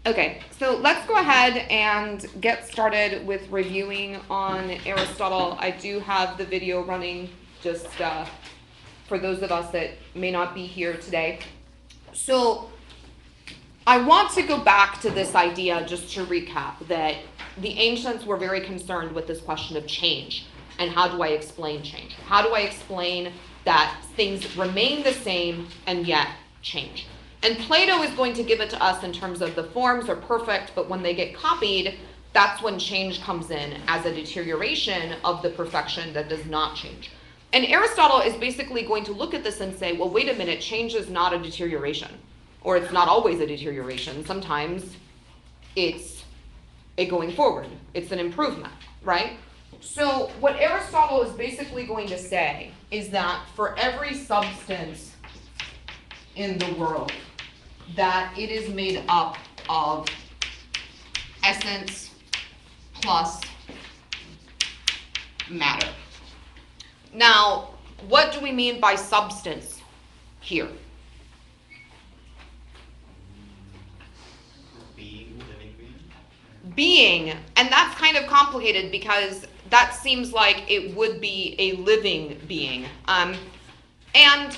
Okay, so let's go ahead and get started with reviewing on Aristotle. I do have the video running just for those of us that may not be here today. So I want to go back to this idea just to recap that the ancients were very concerned with this question of change and how do I explain change? How do I explain that things remain the same and yet change? And Plato is going to give it to us in terms of the forms are perfect, but when they get copied, that's when change comes in as a deterioration of the perfection that does not change. And Aristotle is basically going to look at this and say, well, wait a minute, change is not a deterioration, or it's not always a deterioration. Sometimes it's a going forward. It's an improvement, right? So what Aristotle is basically going to say is that for every substance in the world, that it is made up of essence plus matter. Now, what do we mean by substance here? Being, and that's kind of complicated because that seems like it would be a living being. And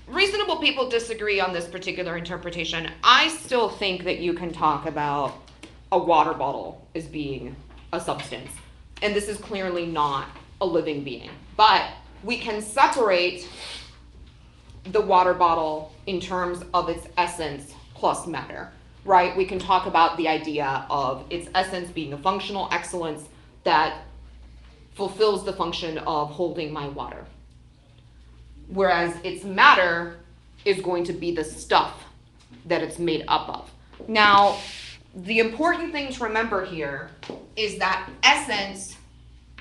reasonable people disagree on this particular interpretation. I still think that you can talk about a water bottle as being a substance. And this is clearly not a living being. But we can separate the water bottle in terms of its essence plus matter, right? We can talk about the idea of its essence being a functional excellence that fulfills the function of holding my water. Whereas its matter is going to be the stuff that it's made up of. Now, the important thing to remember here is that essence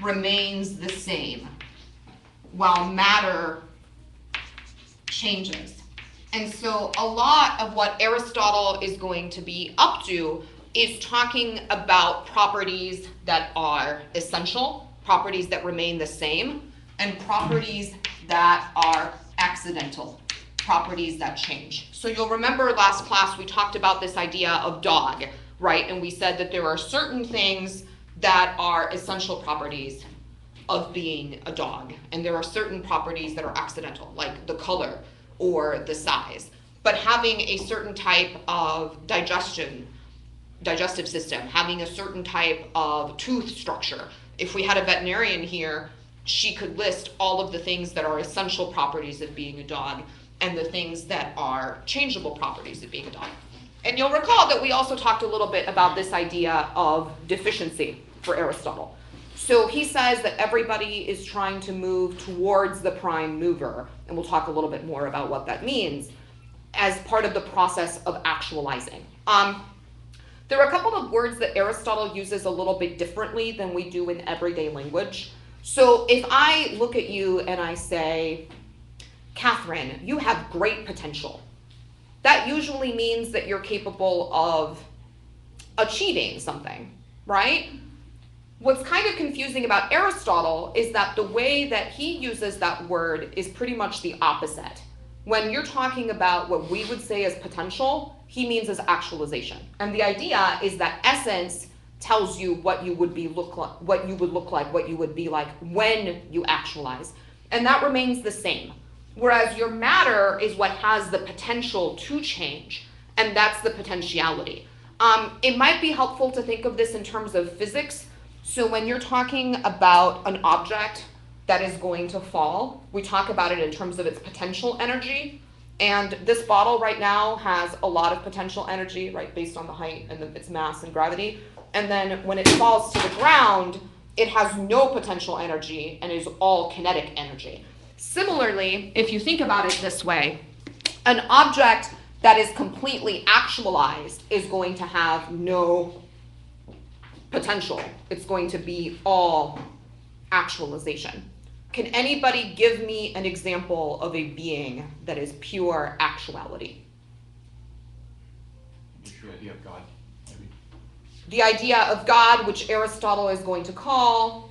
remains the same while matter changes. And so a lot of what Aristotle is going to be up to is talking about properties that are essential, properties that remain the same, and properties that are accidental, properties that change. So you'll remember last class we talked about this idea of dog, right? And we said that there are certain things that are essential properties of being a dog, and there are certain properties that are accidental, like the color or the size. But having a certain type of digestive system, having a certain type of tooth structure. If we had a veterinarian here, she could list all of the things that are essential properties of being a dog and the things that are changeable properties of being a dog. And you'll recall that we also talked a little bit about this idea of deficiency for Aristotle. So he says that everybody is trying to move towards the prime mover, and we'll talk a little bit more about what that means as part of the process of actualizing. There are a couple of words that Aristotle uses a little bit differently than we do in everyday language. So if I look at you and I say, Catherine, you have great potential, that usually means that you're capable of achieving something, right? What's kind of confusing about Aristotle is that the way that he uses that word is pretty much the opposite. When you're talking about what we would say as potential, he means as actualization. And the idea is that essence tells you what you would look like, what you would be like when you actualize. And that remains the same. Whereas your matter is what has the potential to change, and that's the potentiality. It might be helpful to think of this in terms of physics. So when you're talking about an object that is going to fall, we talk about it in terms of its potential energy. And this bottle right now has a lot of potential energy, right, based on the height and its mass and gravity. And then when it falls to the ground, it has no potential energy and is all kinetic energy. Similarly, if you think about it this way, an object that is completely actualized is going to have no potential. It's going to be all actualization. Can anybody give me an example of a being that is pure actuality? What's your idea of God? Maybe. The idea of God, which Aristotle is going to call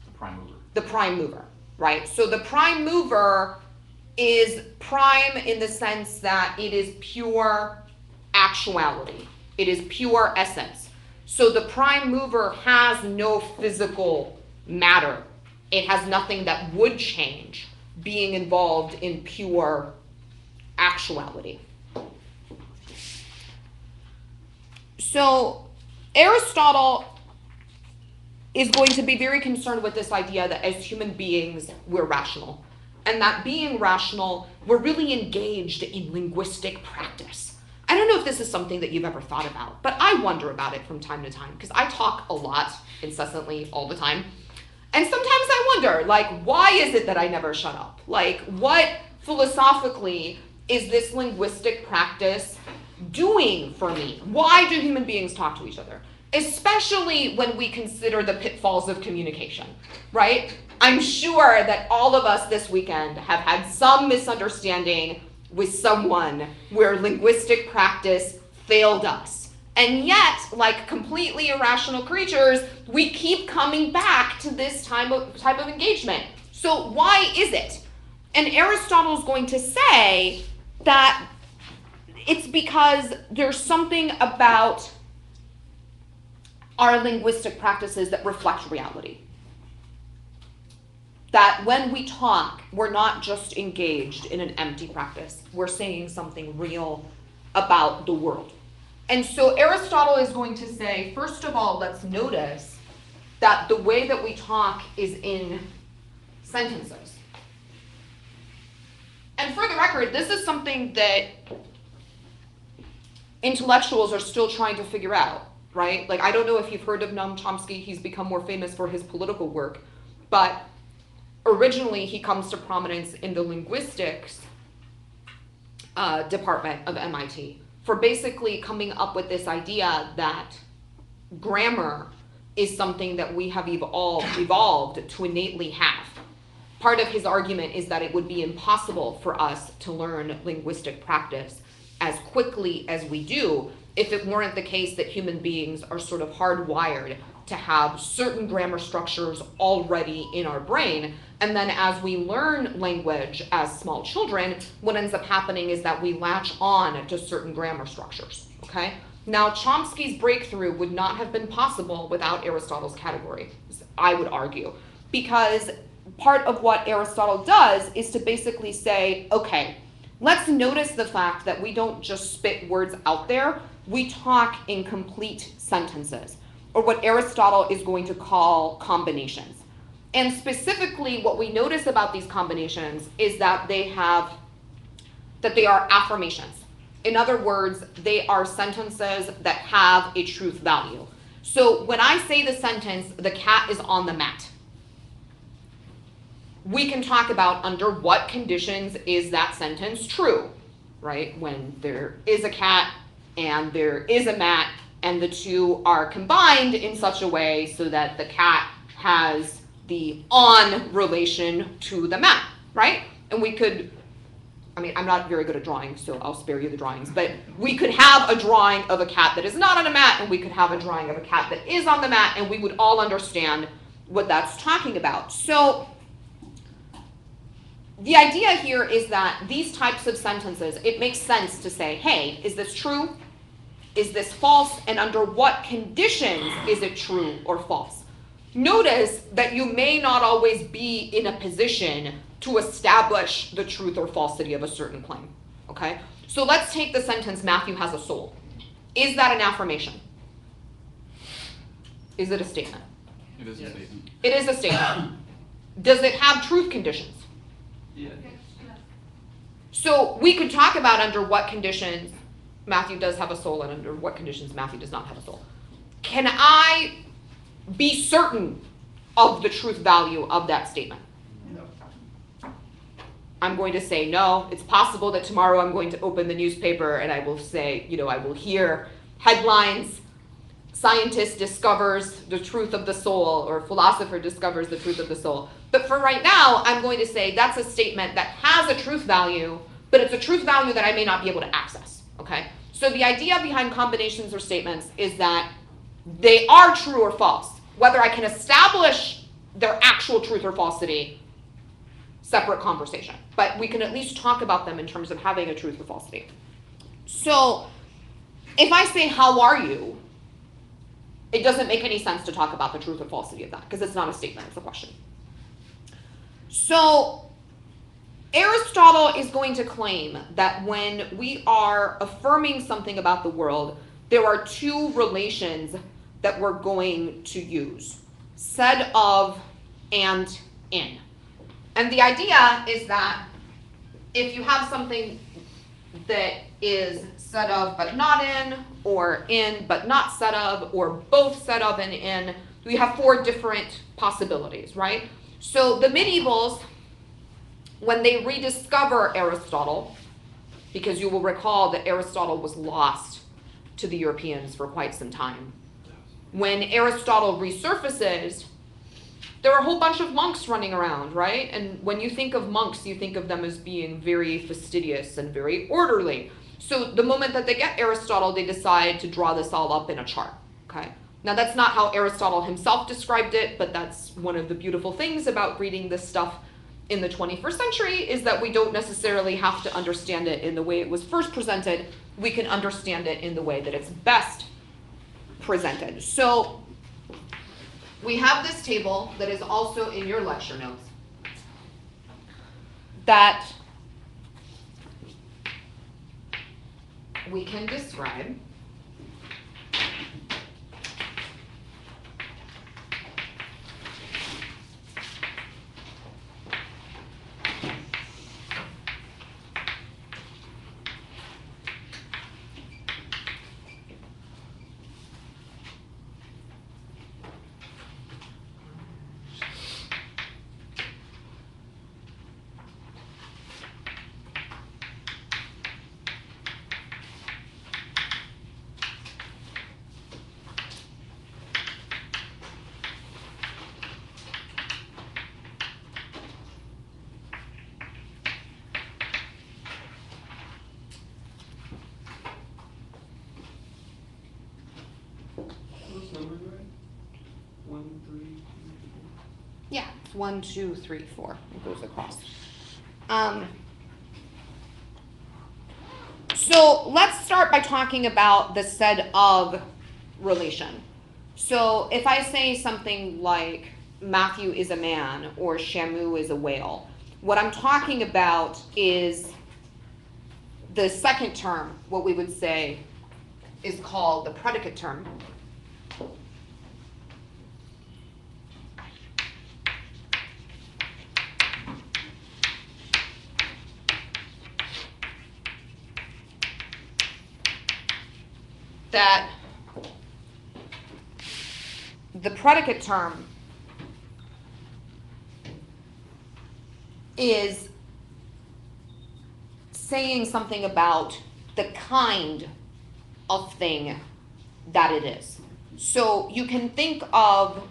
The prime mover. The prime mover, right? So the prime mover is prime in the sense that it is pure actuality. It is pure essence. So the prime mover has no physical matter. It has nothing that would change being involved in pure actuality. So Aristotle is going to be very concerned with this idea that as human beings, we're rational. And that being rational, we're really engaged in linguistic practice. I don't know if this is something that you've ever thought about, but I wonder about it from time to time, because I talk a lot, incessantly, all the time. And sometimes I wonder, like, why is it that I never shut up? Like, what philosophically is this linguistic practice doing for me? Why do human beings talk to each other? Especially when we consider the pitfalls of communication, right? I'm sure that all of us this weekend have had some misunderstanding with someone where linguistic practice failed us. And yet, like completely irrational creatures, we keep coming back to this type of engagement. So why is it? And Aristotle is going to say that it's because there's something about our linguistic practices that reflect reality. That when we talk, we're not just engaged in an empty practice. We're saying something real about the world. And so Aristotle is going to say, first of all, let's notice that the way that we talk is in sentences. And for the record, this is something that intellectuals are still trying to figure out, right? Like, I don't know if you've heard of Noam Chomsky. He's become more famous for his political work. But originally, he comes to prominence in the linguistics department of MIT for basically coming up with this idea that grammar is something that we have evolved to innately have. Part of his argument is that it would be impossible for us to learn linguistic practice as quickly as we do if it weren't the case that human beings are sort of hardwired to have certain grammar structures already in our brain. And then as we learn language as small children, what ends up happening is that we latch on to certain grammar structures, okay? Now, Chomsky's breakthrough would not have been possible without Aristotle's category, I would argue, because part of what Aristotle does is to basically say, okay, let's notice the fact that we don't just spit words out there, we talk in complete sentences, or what Aristotle is going to call combinations. And specifically, what we notice about these combinations is that they are affirmations. In other words, they are sentences that have a truth value. So when I say the sentence, the cat is on the mat, we can talk about under what conditions is that sentence true, right? When there is a cat and there is a mat, and the two are combined in such a way so that the cat has the on relation to the mat, right? And we could, I'm not very good at drawing, so I'll spare you the drawings, but we could have a drawing of a cat that is not on a mat, and we could have a drawing of a cat that is on the mat, and we would all understand what that's talking about. So the idea here is that these types of sentences, it makes sense to say, hey, is this true? Is this false? And under what conditions is it true or false? Notice that you may not always be in a position to establish the truth or falsity of a certain claim, okay? So let's take the sentence, Matthew has a soul. Is that an affirmation? Is it a statement? It is a statement. It is a statement. Does it have truth conditions? Yeah. So we could talk about under what conditions Matthew does have a soul and under what conditions Matthew does not have a soul. Can I be certain of the truth value of that statement? No. I'm going to say no. It's possible that tomorrow I'm going to open the newspaper and I will say, I will hear headlines, scientist discovers the truth of the soul, or philosopher discovers the truth of the soul. But for right now, I'm going to say that's a statement that has a truth value, but it's a truth value that I may not be able to access, okay? So the idea behind combinations or statements is that they are true or false. Whether I can establish their actual truth or falsity, separate conversation. But we can at least talk about them in terms of having a truth or falsity. So if I say, how are you, it doesn't make any sense to talk about the truth or falsity of that, because it's not a statement, it's a question. So Aristotle is going to claim that when we are affirming something about the world, there are two relations that we're going to use: said of and in. And the idea is that if you have something that is said of but not in, or in but not said of, or both said of and in, we have four different possibilities, right? So the medievals, when they rediscover Aristotle, because you will recall that Aristotle was lost to the Europeans for quite some time, when Aristotle resurfaces, there are a whole bunch of monks running around, right? And when you think of monks, you think of them as being very fastidious and very orderly. So the moment that they get Aristotle, they decide to draw this all up in a chart, okay? Now that's not how Aristotle himself described it, but that's one of the beautiful things about reading this stuff in the 21st century, is that we don't necessarily have to understand it in the way it was first presented. We can understand it in the way that it's best presented. So we have this table that is also in your lecture notes that we can describe. Yeah, 1, 2, 3, 4. It goes across. So let's start by talking about the said of relation. So if I say something like Matthew is a man or Shamu is a whale, what I'm talking about is the second term, what we would say is called the predicate term. That the predicate term is saying something about the kind of thing that it is. So you can think of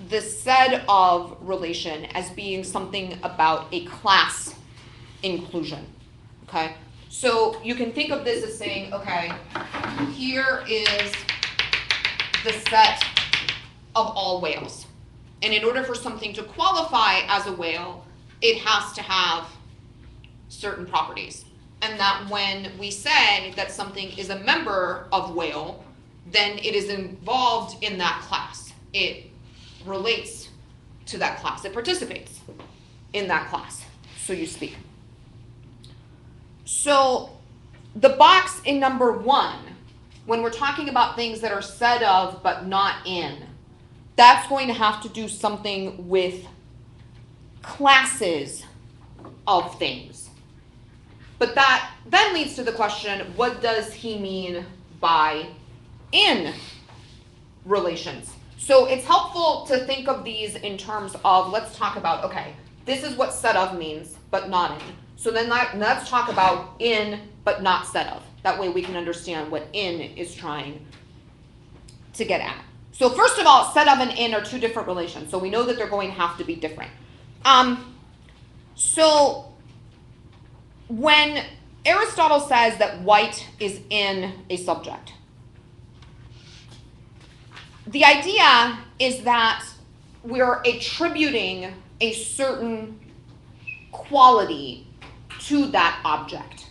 the said of relation as being something about a class inclusion, okay? So you can think of this as saying, okay, here is the set of all whales. And in order for something to qualify as a whale, it has to have certain properties. And that when we say that something is a member of whale, then it is involved in that class. It relates to that class. It participates in that class, so you speak. So the box in number 1, when we're talking about things that are said of but not in, that's going to have to do something with classes of things. But that then leads to the question, what does he mean by in relations? So it's helpful to think of these in terms of, let's talk about, okay, this is what said of means, but not in. So then let's talk about in, but not said of. That way we can understand what in is trying to get at. So first of all, said of and in are two different relations. So we know that they're going to have to be different. So when Aristotle says that white is in a subject, the idea is that we're attributing a certain quality to that object.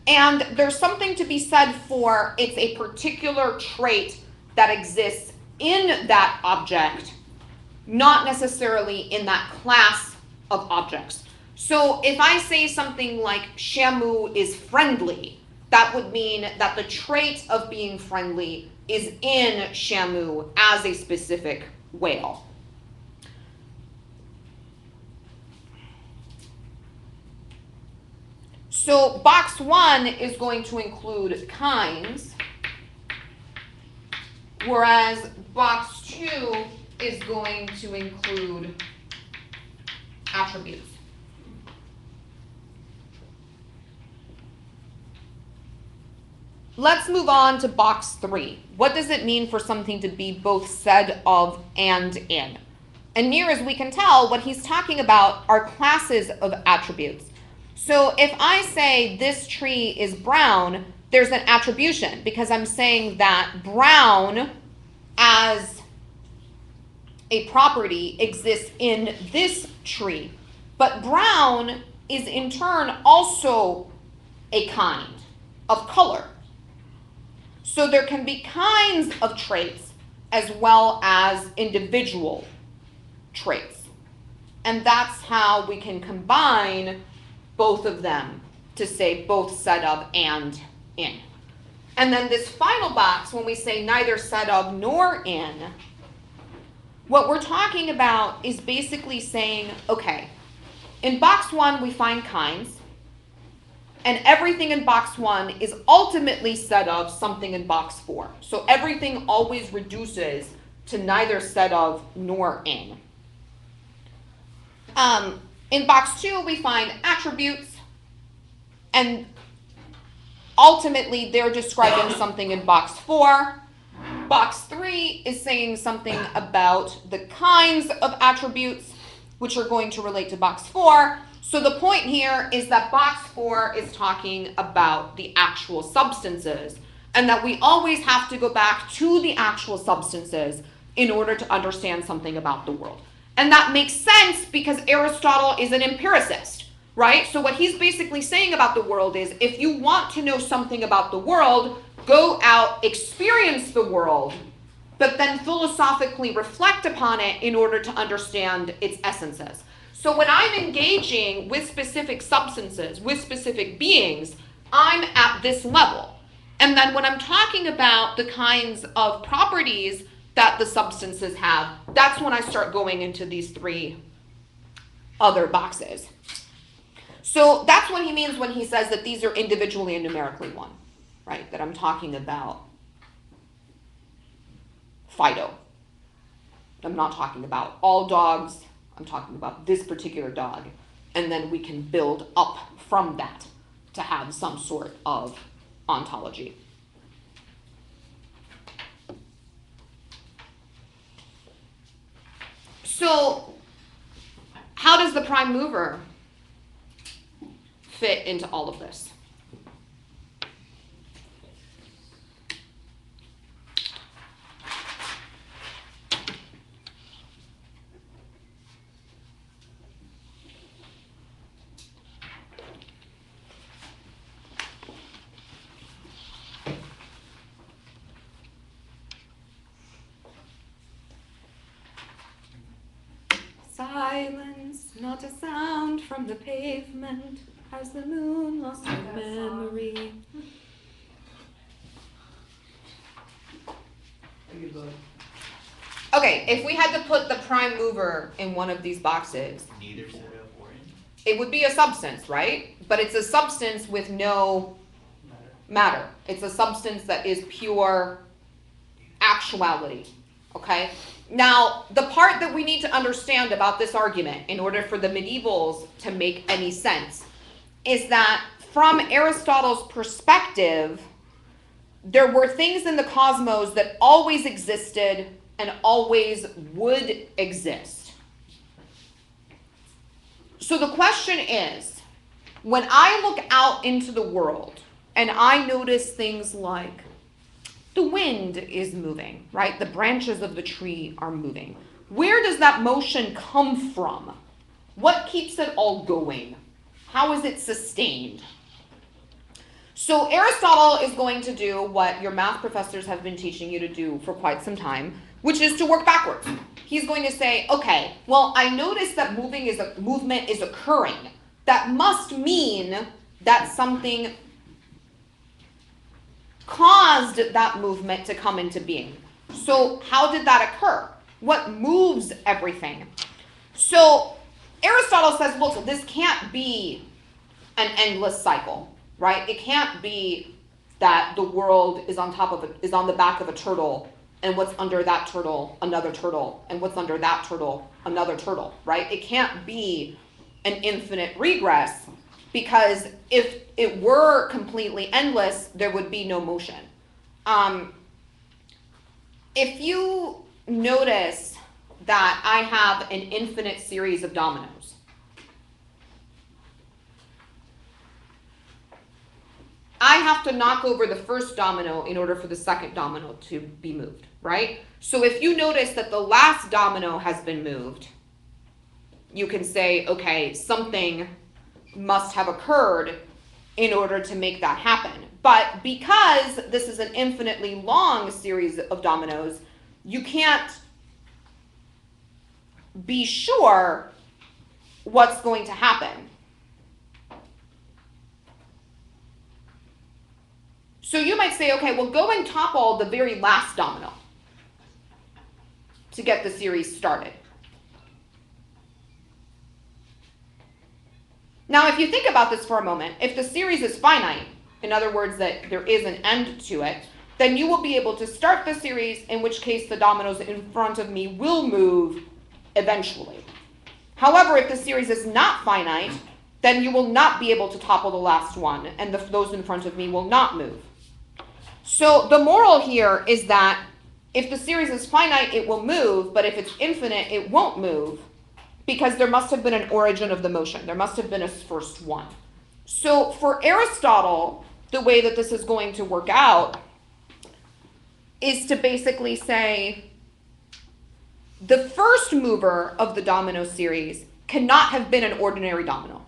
And there's something to be said for it's a particular trait that exists in that object, not necessarily in that class of objects. So if I say something like Shamu is friendly, that would mean that the trait of being friendly is in Shamu as a specific whale. So box 1 is going to include kinds, whereas box 2 is going to include attributes. Let's move on to box 3. What does it mean for something to be both said of and in? And near as we can tell, what he's talking about are classes of attributes. So if I say this tree is brown, there's an attribution because I'm saying that brown as a property exists in this tree. But brown is in turn also a kind of color. So there can be kinds of traits as well as individual traits. And that's how we can combine both of them to say both said of and in. And then this final box, when we say neither said of nor in, what we're talking about is basically saying, okay, in box 1 we find kinds, and everything in box 1 is ultimately said of something in box 4. So everything always reduces to neither said of nor in. In box 2, we find attributes, and ultimately they're describing something in box 4. Box 3 is saying something about the kinds of attributes, which are going to relate to box 4. So the point here is that box 4 is talking about the actual substances, and that we always have to go back to the actual substances in order to understand something about the world. And that makes sense because Aristotle is an empiricist, right? So what he's basically saying about the world is if you want to know something about the world, go out, experience the world, but then philosophically reflect upon it in order to understand its essences. So when I'm engaging with specific substances, with specific beings, I'm at this level. And then when I'm talking about the kinds of properties that the substances have, that's when I start going into these 3 other boxes. So that's what he means when he says that these are individually and numerically one, right? That I'm talking about Fido. I'm not talking about all dogs. I'm talking about this particular dog. And then we can build up from that to have some sort of ontology. So how does the prime mover fit into all of this? Silence, not a sound from the pavement. Has the moon lost her memory? Okay, if we had to put the prime mover in one of these boxes, Neither said of or in. it would be a substance, right? But it's a substance with no matter. It's a substance that is pure actuality, okay? Now, the part that we need to understand about this argument in order for the medievals to make any sense is that from Aristotle's perspective, there were things in the cosmos that always existed and always would exist. So the question is, when I look out into the world and I notice things like the wind is moving, right? The branches of the tree are moving. Where does that motion come from? What keeps it all going? How is it sustained? So Aristotle is going to do what your math professors have been teaching you to do for quite some time, which is to work backwards. He's going to say, okay, well, I noticed that movement is occurring. That must mean that something caused that movement to come into being. So how did that occur? What moves everything? So Aristotle says, look, this can't be an endless cycle, right? It can't be that the world is on the back of a turtle, and what's under that turtle, another turtle, and what's under that turtle, another turtle, right? It can't be an infinite regress, because if it were completely endless, there would be no motion. If you notice that I have an infinite series of dominoes, I have to knock over the first domino in order for the second domino to be moved, right? So if you notice that the last domino has been moved, you can say, okay, something must have occurred in order to make that happen. But because this is an infinitely long series of dominoes, you can't be sure what's going to happen. So you might say, okay, well, go and topple the very last domino to get the series started. Now, if you think about this for a moment, if the series is finite, in other words, that there is an end to it, then you will be able to start the series, in which case the dominoes in front of me will move eventually. However, if the series is not finite, then you will not be able to topple the last one, and those in front of me will not move. So the moral here is that if the series is finite, it will move, but if it's infinite, it won't move, because there must have been an origin of the motion. There must have been a first one. So for Aristotle, the way that this is going to work out is to basically say the first mover of the domino series cannot have been an ordinary domino.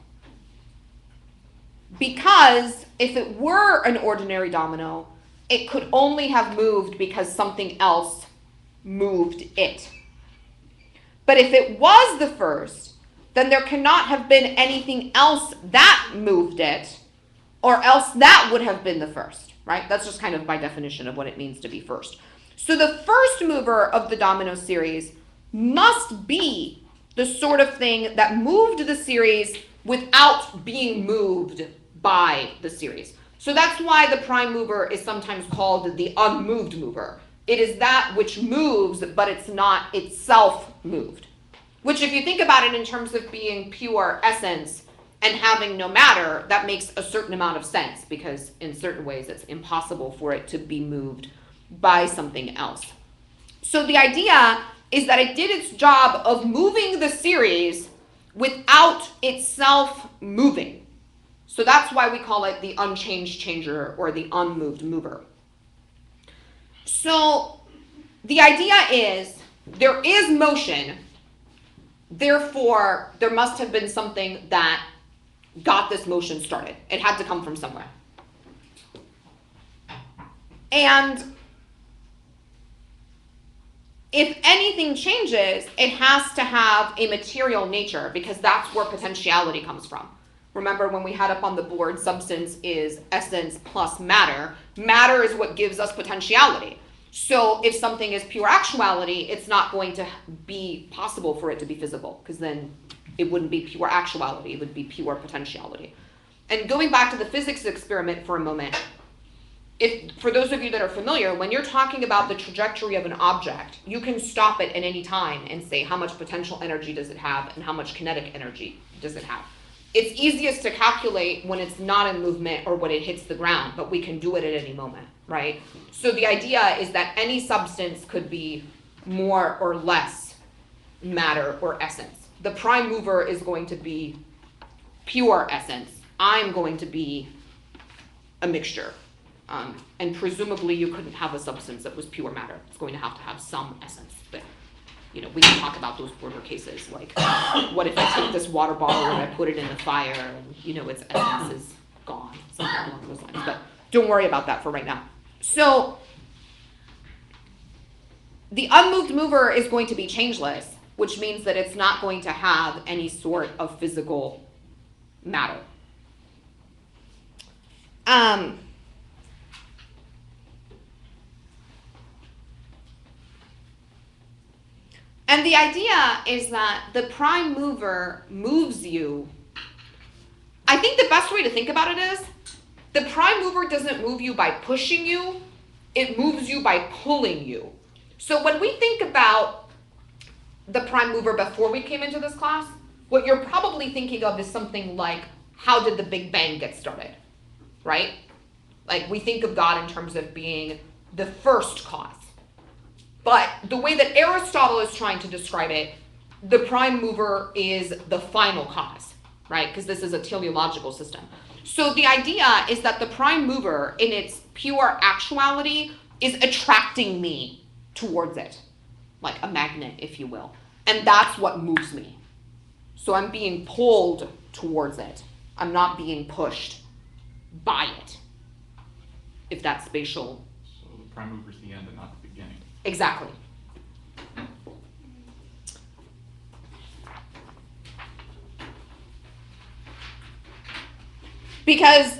Because if it were an ordinary domino, it could only have moved because something else moved it. But if it was the first, then there cannot have been anything else that moved it, or else that would have been the first, right? That's just kind of by definition of what it means to be first. So the first mover of the domino series must be the sort of thing that moved the series without being moved by the series. So that's why the prime mover is sometimes called the unmoved mover. It is that which moves, but it's not itself moved. Which, if you think about it in terms of being pure essence and having no matter, that makes a certain amount of sense, because in certain ways it's impossible for it to be moved by something else. So the idea is that it did its job of moving the series without itself moving. So that's why we call it the unchanged changer or the unmoved mover. So the idea is there is motion, therefore there must have been something that got this motion started. It had to come from somewhere. And if anything changes, it has to have a material nature, because that's where potentiality comes from. Remember when we had up on the board, substance is essence plus matter. Matter is what gives us potentiality. So if something is pure actuality, it's not going to be possible for it to be physical, because then it wouldn't be pure actuality, it would be pure potentiality. And going back to the physics experiment for a moment, for those of you that are familiar, when you're talking about the trajectory of an object, you can stop it at any time and say how much potential energy does it have and how much kinetic energy does it have. It's easiest to calculate when it's not in movement or when it hits the ground, but we can do it at any moment, right? So the idea is that any substance could be more or less matter or essence. The prime mover is going to be pure essence. I'm going to be a mixture. And presumably you couldn't have a substance that was pure matter. It's going to have some essence. But we can talk about those border cases, like what if I take this water bottle and I put it in the fire and its essence is gone, something along those lines. But don't worry about that for right now. So the unmoved mover is going to be changeless, which means that it's not going to have any sort of physical matter. And the idea is that the prime mover moves you. I think the best way to think about it is the prime mover doesn't move you by pushing you, it moves you by pulling you. So when we think about the prime mover before we came into this class, what you're probably thinking of is something like, how did the Big Bang get started, right? Like we think of God in terms of being the first cause. But the way that Aristotle is trying to describe it, the prime mover is the final cause, right? Because this is a teleological system. So the idea is that the prime mover, in its pure actuality, is attracting me towards it, like a magnet, if you will. And that's what moves me. So I'm being pulled towards it. I'm not being pushed by it, if that's spatial. So the prime mover is the end and not the beginning. Exactly. Because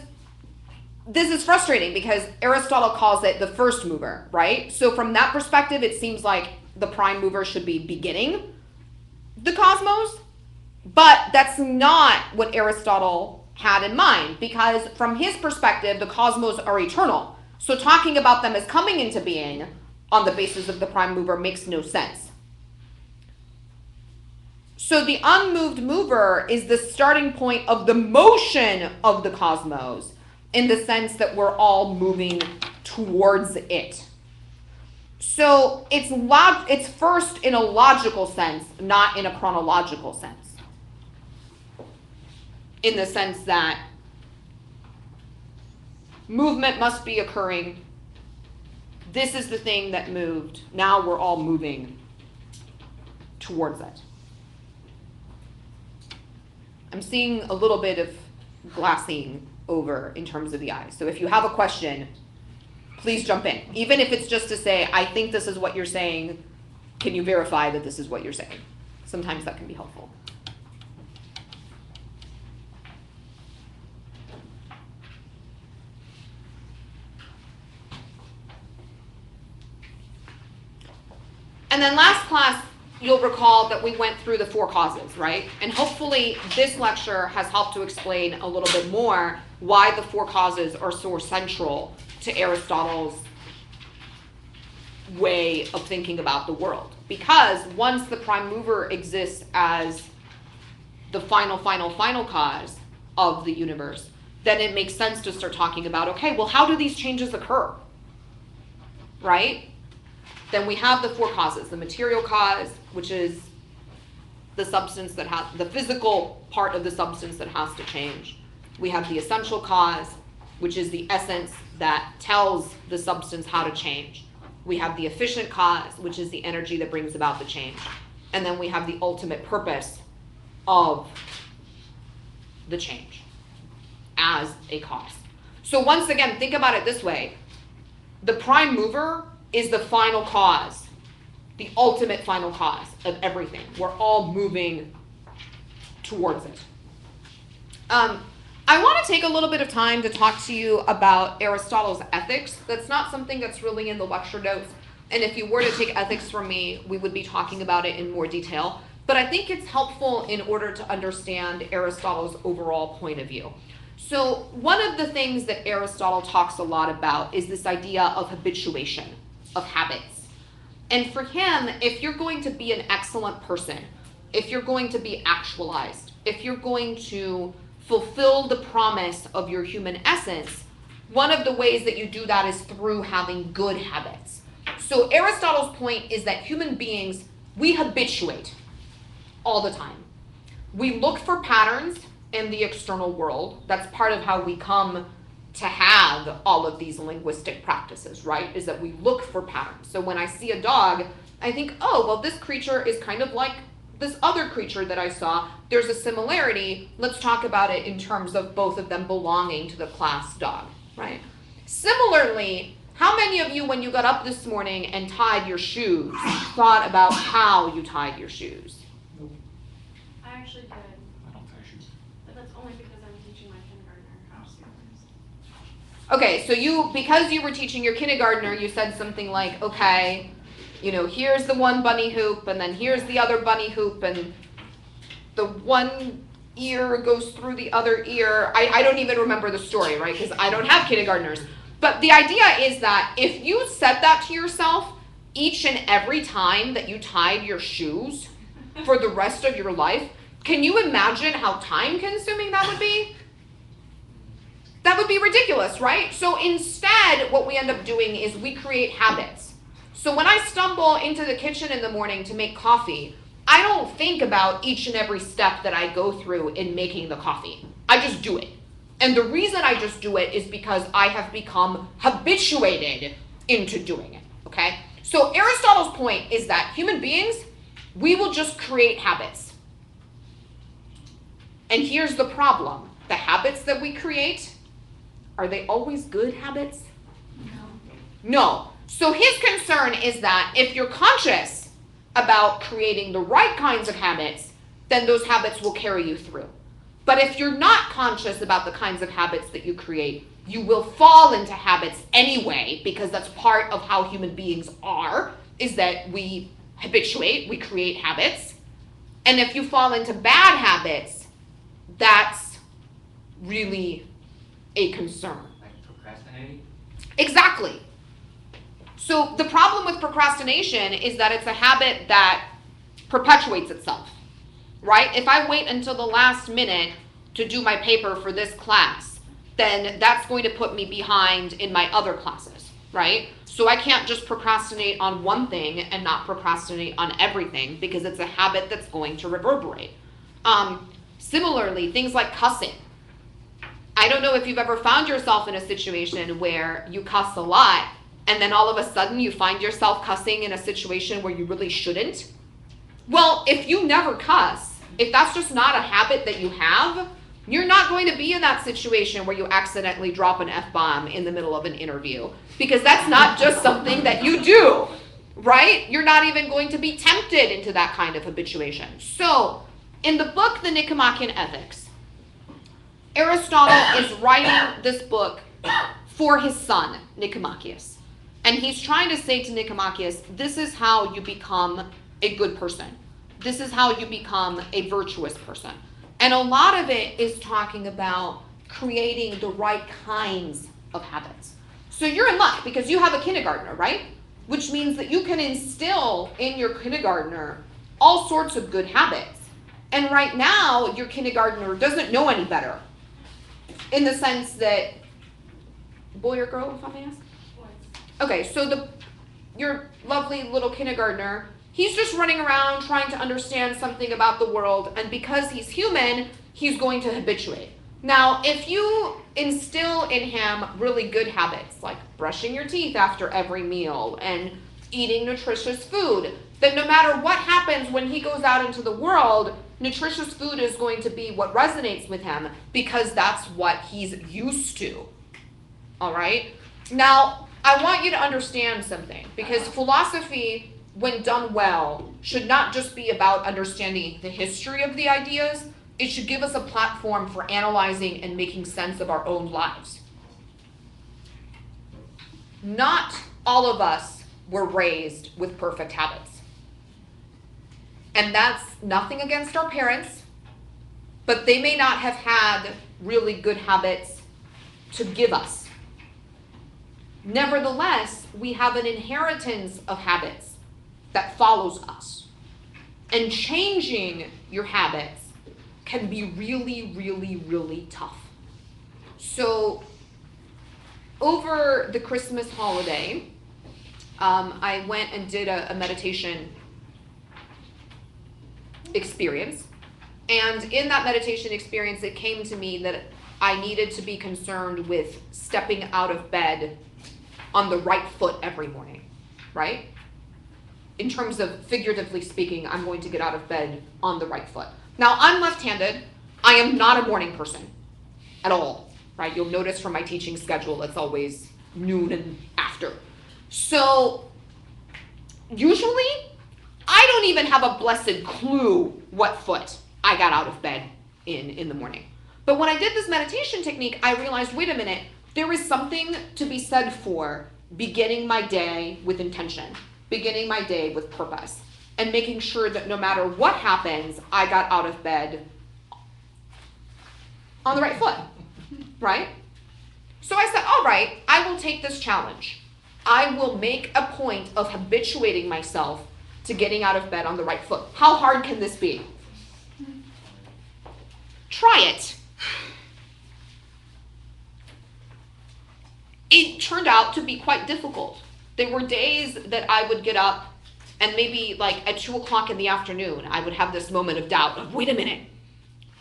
this is frustrating because Aristotle calls it the first mover, right? So from that perspective, it seems like the prime mover should be beginning the cosmos, but that's not what Aristotle had in mind, because from his perspective, the cosmos are eternal. So talking about them as coming into being on the basis of the prime mover makes no sense. So the unmoved mover is the starting point of the motion of the cosmos, in the sense that we're all moving towards it. So it's first in a logical sense, not in a chronological sense. In the sense that movement must be occurring. This is the thing that moved. Now we're all moving towards it. I'm seeing a little bit of glassing over in terms of the eyes. So if you have a question, please jump in. Even if it's just to say, I think this is what you're saying, can you verify that this is what you're saying? Sometimes that can be helpful. And then last class, you'll recall that we went through the four causes, right? And hopefully this lecture has helped to explain a little bit more why the four causes are so central to Aristotle's way of thinking about the world. Because once the prime mover exists as the final cause of the universe, then it makes sense to start talking about, okay, well, how do these changes occur, right? Then we have the four causes: the material cause, which is the substance that has the physical part of the substance that has to change. We have the essential cause, which is the essence that tells the substance how to change. We have the efficient cause, which is the energy that brings about the change. And then we have the ultimate purpose of the change as a cause. So once again, think about it this way. The prime mover is the final cause, the ultimate final cause of everything. We're all moving towards it. I want to take a little bit of time to talk to you about Aristotle's ethics. That's not something that's really in the lecture notes. And if you were to take ethics from me, we would be talking about it in more detail. But I think it's helpful in order to understand Aristotle's overall point of view. So one of the things that Aristotle talks a lot about is this idea of habituation, of habits. And for him, if you're going to be an excellent person, if you're going to be actualized, if you're going to fulfill the promise of your human essence, one of the ways that you do that is through having good habits. So Aristotle's point is that human beings, we habituate all the time. We look for patterns in the external world. That's part of how we come to have all of these linguistic practices, right? Is that we look for patterns. So when I see a dog, I think, oh, well, this creature is kind of like this other creature that I saw, there's a similarity. Let's talk about it in terms of both of them belonging to the class dog, right? Similarly, how many of you, when you got up this morning and tied your shoes, thought about how you tied your shoes? I actually did, I don't tie shoes. but that's only because I'm teaching my kindergartner how to do this. Okay, so because you were teaching your kindergartner, you said something like, okay, here's the one bunny hoop, and then here's the other bunny hoop, and the one ear goes through the other ear. I don't even remember the story, right? Because I don't have kindergartners. But the idea is that if you said that to yourself each and every time that you tied your shoes for the rest of your life, can you imagine how time-consuming that would be? That would be ridiculous, right? So instead, what we end up doing is we create habits. So when I stumble into the kitchen in the morning to make coffee, I don't think about each and every step that I go through in making the coffee. I just do it. And the reason I just do it is because I have become habituated into doing it, okay? So Aristotle's point is that human beings, we will just create habits. And here's the problem. The habits that we create, are they always good habits? No. So his concern is that if you're conscious about creating the right kinds of habits, then those habits will carry you through. But if you're not conscious about the kinds of habits that you create, you will fall into habits anyway, because that's part of how human beings are, is that we habituate, we create habits. And if you fall into bad habits, that's really a concern. Like procrastinating? Exactly. So the problem with procrastination is that it's a habit that perpetuates itself, right? If I wait until the last minute to do my paper for this class, then that's going to put me behind in my other classes, right? So I can't just procrastinate on one thing and not procrastinate on everything, because it's a habit that's going to reverberate. Similarly, things like cussing. I don't know if you've ever found yourself in a situation where you cuss a lot, and then all of a sudden you find yourself cussing in a situation where you really shouldn't. Well, if you never cuss, if that's just not a habit that you have, you're not going to be in that situation where you accidentally drop an F-bomb in the middle of an interview, because that's not just something that you do, right? You're not even going to be tempted into that kind of habituation. So, in the book, The Nicomachean Ethics, Aristotle is writing this book for his son, Nicomachus. And he's trying to say to Nicomachus, this is how you become a good person. This is how you become a virtuous person. And a lot of it is talking about creating the right kinds of habits. So you're in luck because you have a kindergartner, right? Which means that you can instill in your kindergartner all sorts of good habits. And right now, your kindergartner doesn't know any better. In the sense that, boy or girl, if I may ask? Okay, so your lovely little kindergartner, he's just running around trying to understand something about the world, and because he's human, he's going to habituate. Now, if you instill in him really good habits, like brushing your teeth after every meal and eating nutritious food, then no matter what happens when he goes out into the world, nutritious food is going to be what resonates with him, because that's what he's used to. All right? Now, I want you to understand something, because philosophy, when done well, should not just be about understanding the history of the ideas. It should give us a platform for analyzing and making sense of our own lives. Not all of us were raised with perfect habits. And that's nothing against our parents, but they may not have had really good habits to give us. Nevertheless, we have an inheritance of habits that follows us. And changing your habits can be really, really, really tough. So, over the Christmas holiday, I went and did a meditation experience. And in that meditation experience, it came to me that I needed to be concerned with stepping out of bed on the right foot every morning, right? in terms of figuratively speaking, I'm going to get out of bed on the right foot. Now, I'm left-handed. I am not a morning person at all, right? You'll notice from my teaching schedule, it's always noon and after. So usually, I don't even have a blessed clue what foot I got out of bed in the morning. But when I did this meditation technique, I realized, wait a minute, there is something to be said for beginning my day with intention, beginning my day with purpose, and making sure that no matter what happens, I got out of bed on the right foot, right? So I said, all right, I will take this challenge. I will make a point of habituating myself to getting out of bed on the right foot. How hard can this be? Try it. It turned out to be quite difficult. There were days that I would get up and maybe like at 2 o'clock in the afternoon, I would have this moment of doubt of, wait a minute,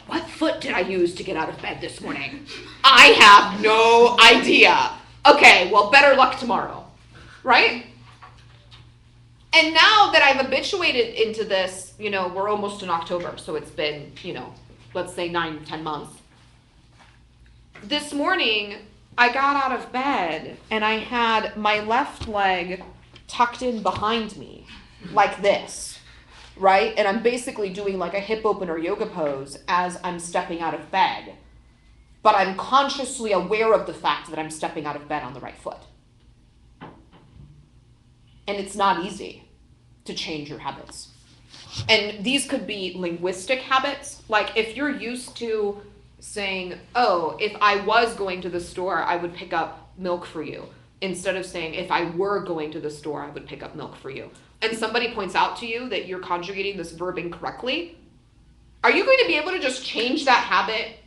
what foot did I use to get out of bed this morning? I have no idea. Okay, well, better luck tomorrow, right? And now that I've habituated into this, we're almost in October, so it's been, let's say 9-10 months. This morning, I got out of bed and I had my left leg tucked in behind me, like this, right? And I'm basically doing like a hip opener yoga pose as I'm stepping out of bed. But I'm consciously aware of the fact that I'm stepping out of bed on the right foot. And it's not easy to change your habits. And these could be linguistic habits. Like if you're used to saying, oh, if I was going to the store, I would pick up milk for you. Instead of saying, if I were going to the store, I would pick up milk for you. And somebody points out to you that you're conjugating this verb incorrectly. Are you going to be able to just change that habit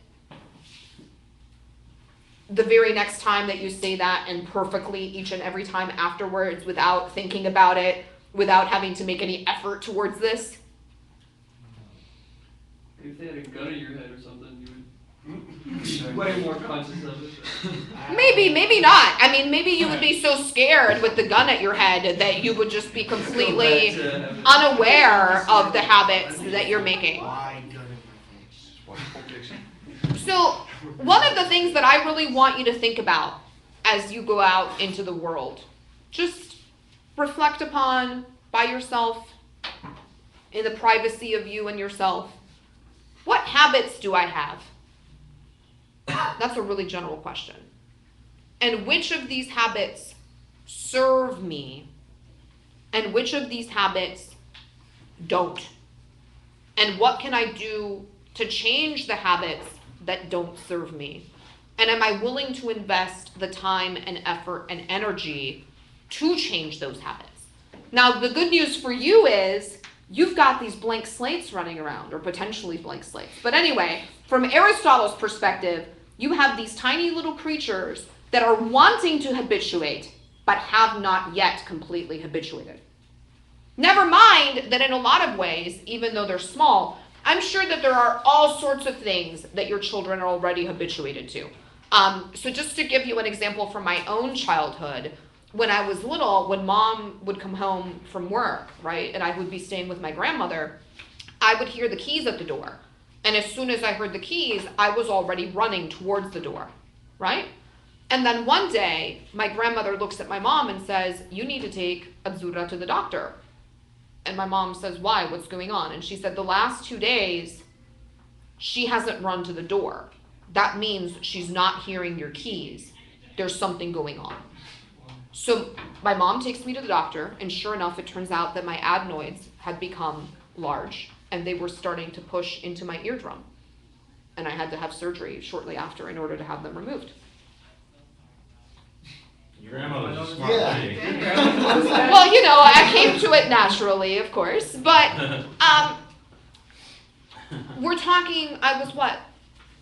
the very next time that you say that and perfectly each and every time afterwards without thinking about it, without having to make any effort towards this? If they had a gun in your head or something, you would be way more conscious of it. Maybe not. I mean, maybe you would be so scared with the gun at your head that you would just be completely unaware of the habits that you're making. So, one of the things that I really want you to think about as you go out into the world, just reflect upon by yourself, in the privacy of you and yourself, what habits do I have? That's a really general question. And which of these habits serve me? And which of these habits don't? And what can I do to change the habits that don't serve me? And am I willing to invest the time and effort and energy to change those habits? Now, the good news for you is you've got these blank slates running around, or potentially blank slates. But anyway, from Aristotle's perspective, you have these tiny little creatures that are wanting to habituate, but have not yet completely habituated. Never mind that in a lot of ways, even though they're small, I'm sure that there are all sorts of things that your children are already habituated to. So just to give you an example from my own childhood, when I was little, when mom would come home from work, right, and I would be staying with my grandmother, I would hear the keys at the door. And as soon as I heard the keys, I was already running towards the door, right? And then one day, my grandmother looks at my mom and says, you need to take Azura to the doctor. And my mom says, why? What's going on? And she said, the last 2 days, she hasn't run to the door. That means she's not hearing your keys. There's something going on. So my mom takes me to the doctor, and sure enough, it turns out that my adenoids had become large, and they were starting to push into my eardrum. And I had to have surgery shortly after in order to have them removed. Your grandmother's a smart lady. Well, I came to it naturally, of course, but we're talking, I was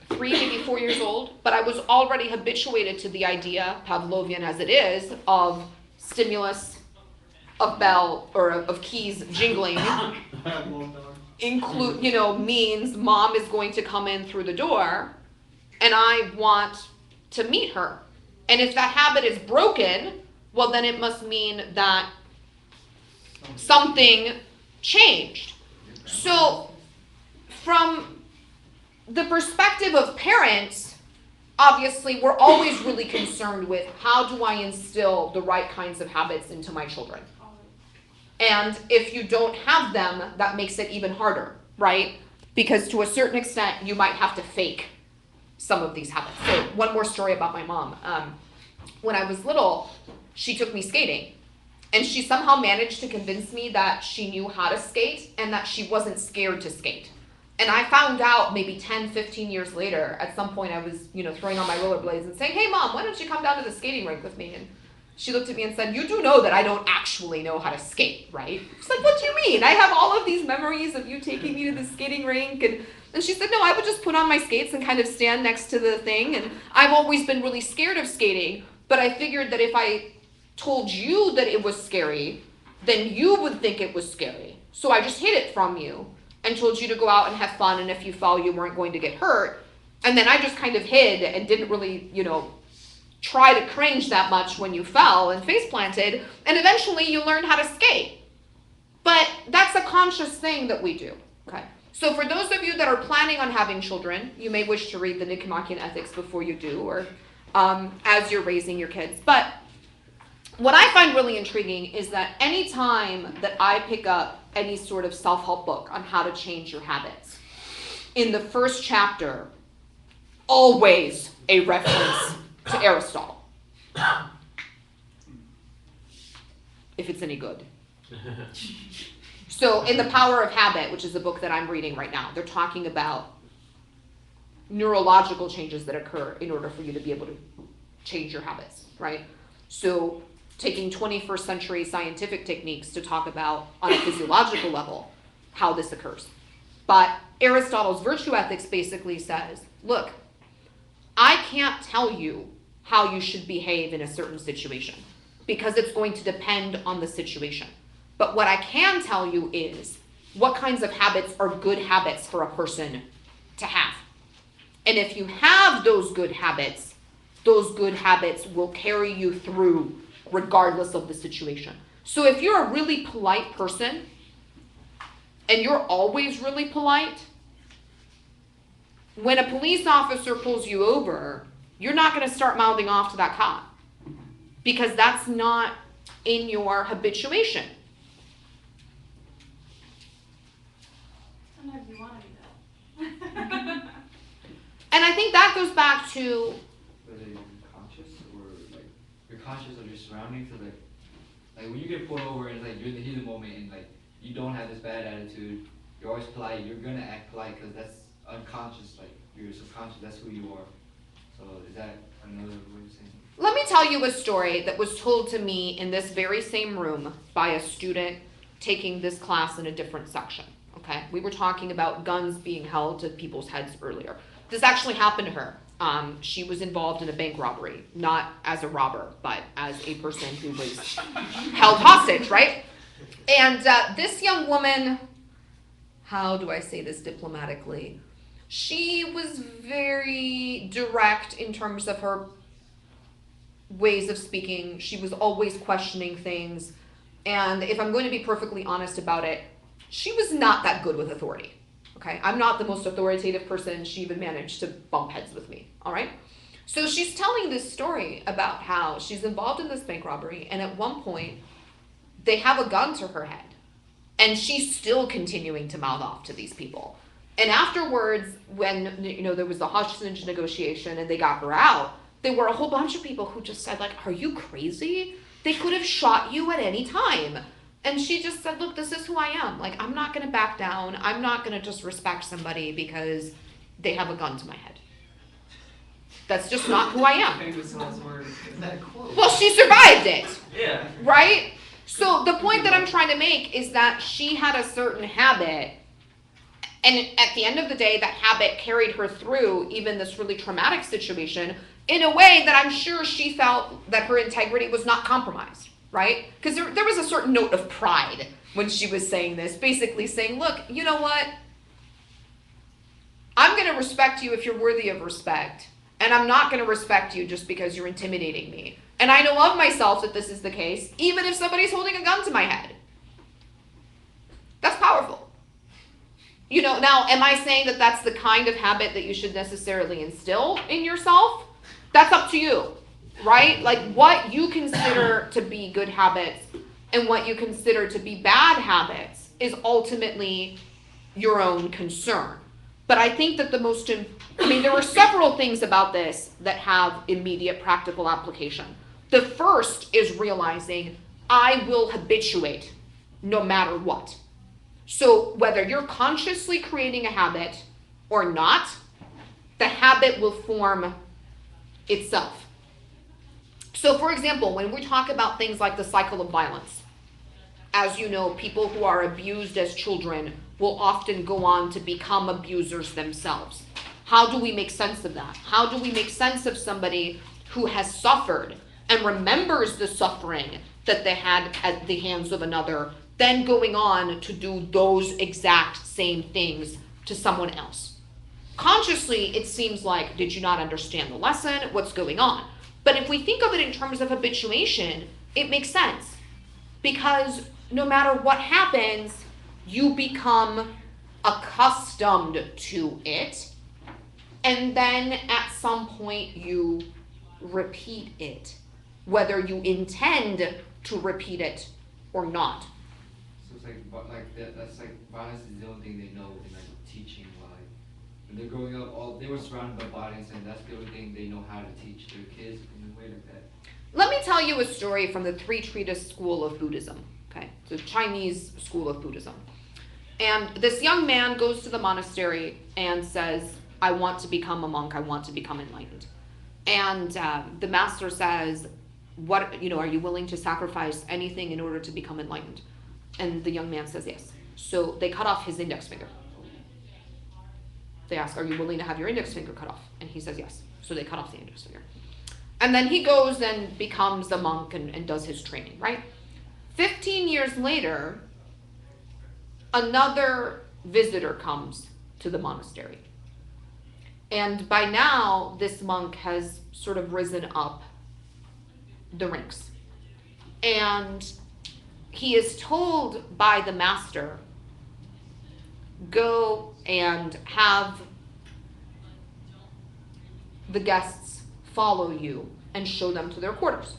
3, maybe 4 years old, but I was already habituated to the idea, Pavlovian as it is, of stimulus, of bell, or of keys jingling, means mom is going to come in through the door, and I want to meet her. And if that habit is broken, well, then it must mean that something changed. So from the perspective of parents, obviously we're always really concerned with how do I instill the right kinds of habits into my children. And if you don't have them, that makes it even harder, right? Because to a certain extent, you might have to fake some of these habits. So one more story about my mom. When I was little, she took me skating. And she somehow managed to convince me that she knew how to skate and that she wasn't scared to skate. And I found out maybe 10, 15 years later, at some point I was, throwing on my rollerblades and saying, "Hey Mom, why don't you come down to the skating rink with me?" And she looked at me and said, "You do know that I don't actually know how to skate, right?" I was like, "What do you mean? I have all of these memories of you taking me to the skating rink." And she said, "No, I would just put on my skates and kind of stand next to the thing. And I've always been really scared of skating, but I figured that if I told you that it was scary, then you would think it was scary. So I just hid it from you and told you to go out and have fun, and if you fell, you weren't going to get hurt. And then I just kind of hid and didn't really, try to cringe that much when you fell and face planted, and eventually you learned how to skate." But that's a conscious thing that we do, okay? So for those of you that are planning on having children, you may wish to read the Nicomachean Ethics before you do, or as you're raising your kids. But what I find really intriguing is that any time that I pick up any sort of self-help book on how to change your habits, in the first chapter, always a reference to Aristotle. If it's any good. So in The Power of Habit, which is the book that I'm reading right now, they're talking about neurological changes that occur in order for you to be able to change your habits, right? So taking 21st century scientific techniques to talk about, on a physiological level, how this occurs. But Aristotle's virtue ethics basically says, look, I can't tell you how you should behave in a certain situation because it's going to depend on the situation. But what I can tell you is what kinds of habits are good habits for a person to have. And if you have those good habits will carry you through regardless of the situation. So if you're a really polite person and you're always really polite, when a police officer pulls you over, you're not going to start mouthing off to that cop because that's not in your habituation. Sometimes you want to do that. And I think that goes back to whether you're conscious or like you're conscious of your surroundings. So like when you get pulled over and like you're in the heat of the moment and like you don't have this bad attitude, you're always polite. You're gonna act polite because that's unconscious. Like you're subconscious. That's who you are. So is that another way of saying it? Let me tell you a story that was told to me in this very same room by a student taking this class in a different section. Okay, we were talking about guns being held to people's heads earlier. This actually happened to her. She was involved in a bank robbery, not as a robber, but as a person who was held hostage, right? And this young woman, how do I say this diplomatically? She was very direct in terms of her ways of speaking. She was always questioning things. And if I'm going to be perfectly honest about it, she was not that good with authority. Okay, I'm not the most authoritative person. She even managed to bump heads with me, all right? So she's telling this story about how she's involved in this bank robbery, and at one point, they have a gun to her head, and she's still continuing to mouth off to these people. And afterwards, when there was the hostage negotiation and they got her out, there were a whole bunch of people who just said, like, "Are you crazy? They could have shot you at any time." And she just said, "Look, this is who I am. Like, I'm not going to back down. I'm not going to just respect somebody because they have a gun to my head. That's just not who I am." Famous last words. Well, she survived it, Yeah. right? So the point that I'm trying to make is that she had a certain habit, and at the end of the day, that habit carried her through even this really traumatic situation in a way that I'm sure she felt that her integrity was not compromised. Right? Because there was a certain note of pride when she was saying this, basically saying, look, you know what? I'm going to respect you if you're worthy of respect, and I'm not going to respect you just because you're intimidating me. And I know of myself that this is the case, even if somebody's holding a gun to my head. Now, am I saying that that's the kind of habit that you should necessarily instill in yourself? That's up to you, right? Like what you consider to be good habits and what you consider to be bad habits is ultimately your own concern. But I think that there are several things about this that have immediate practical application. The first is realizing I will habituate no matter what. So whether you're consciously creating a habit or not, the habit will form itself. So for example, when we talk about things like the cycle of violence, as you know, people who are abused as children will often go on to become abusers themselves. How do we make sense of that? How do we make sense of somebody who has suffered and remembers the suffering that they had at the hands of another, then going on to do those exact same things to someone else? Consciously, it seems like, did you not understand the lesson? What's going on? But if we think of it in terms of habituation, it makes sense. Because no matter what happens, you become accustomed to it. And then at some point you repeat it, whether you intend to repeat it or not. So it's that's like violence is the only thing they know in like teaching. Like when they're growing up, they were surrounded by violence, and that's the only thing they know how to teach their kids in a way like that. Let me tell you a story from the Three Treatise School of Buddhism. Okay, the Chinese school of Buddhism. And this young man goes to the monastery and says, I want to become a monk, I want to become enlightened. And the master says, are you willing to sacrifice anything in order to become enlightened? And the young man says yes. So they cut off his index finger. They ask, are you willing to have your index finger cut off? And he says yes. So they cut off the index finger. And then he goes and becomes a monk and does his training, right? 15 years later, another visitor comes to the monastery. And by now, this monk has sort of risen up the ranks. And he is told by the master, go and have the guests follow you and show them to their quarters.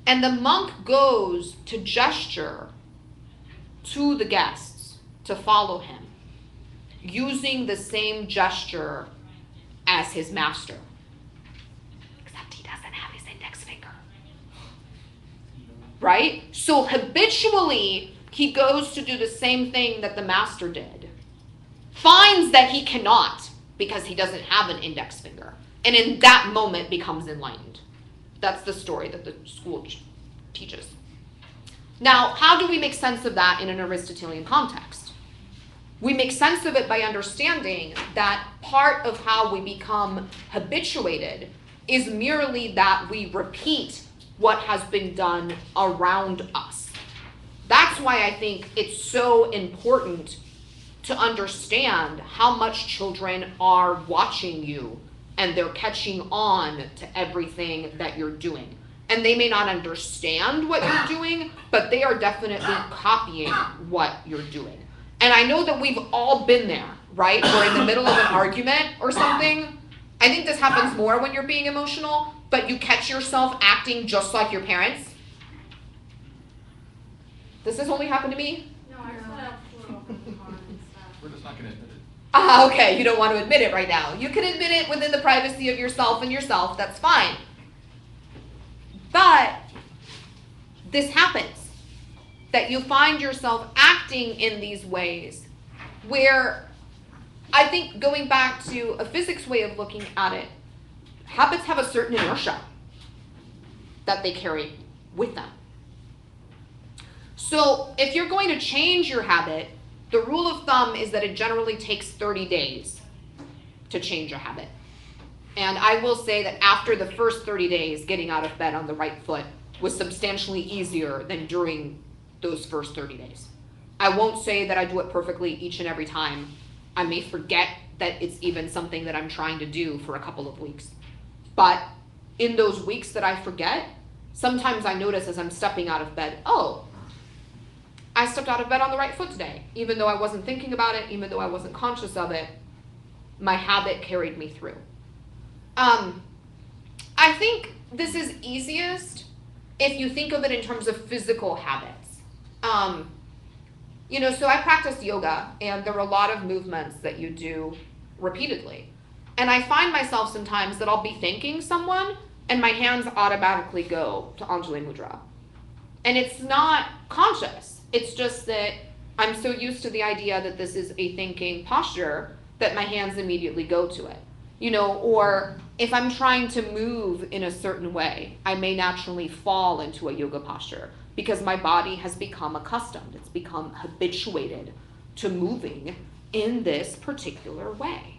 And the monk goes to gesture to the guests to follow him, using the same gesture as his master. Except he doesn't have his index finger. Right? So habitually, he goes to do the same thing that the master did, finds that he cannot because he doesn't have an index finger, and in that moment becomes enlightened. That's the story that the school teaches. Now, how do we make sense of that in an Aristotelian context? We make sense of it by understanding that part of how we become habituated is merely that we repeat what has been done around us. That's why I think it's so important to understand how much children are watching you and they're catching on to everything that you're doing. And they may not understand what you're doing, but they are definitely copying what you're doing. And I know that we've all been there, right? We're in the middle of an argument or something. I think this happens more when you're being emotional, but you catch yourself acting just like your parents. Does this only happen to me? No, I flew out the car and stuff. We're just not going to admit it. Okay, you don't want to admit it right now. You can admit it within the privacy of yourself and yourself, that's fine. But this happens, that you find yourself acting in these ways where, I think going back to a physics way of looking at it, habits have a certain inertia that they carry with them. So if you're going to change your habit, the rule of thumb is that it generally takes 30 days to change a habit. And I will say that after the first 30 days, getting out of bed on the right foot was substantially easier than during those first 30 days. I won't say that I do it perfectly each and every time. I may forget that it's even something that I'm trying to do for a couple of weeks. But in those weeks that I forget, sometimes I notice as I'm stepping out of bed, oh, I stepped out of bed on the right foot today. Even though I wasn't thinking about it, even though I wasn't conscious of it, my habit carried me through. I think this is easiest if you think of it in terms of physical habits. So I practice yoga, and there are a lot of movements that you do repeatedly. And I find myself sometimes that I'll be thanking someone, and my hands automatically go to Anjali Mudra. And it's not conscious. It's just that I'm so used to the idea that this is a thinking posture that my hands immediately go to it. Or if I'm trying to move in a certain way, I may naturally fall into a yoga posture because my body has become accustomed. It's become habituated to moving in this particular way.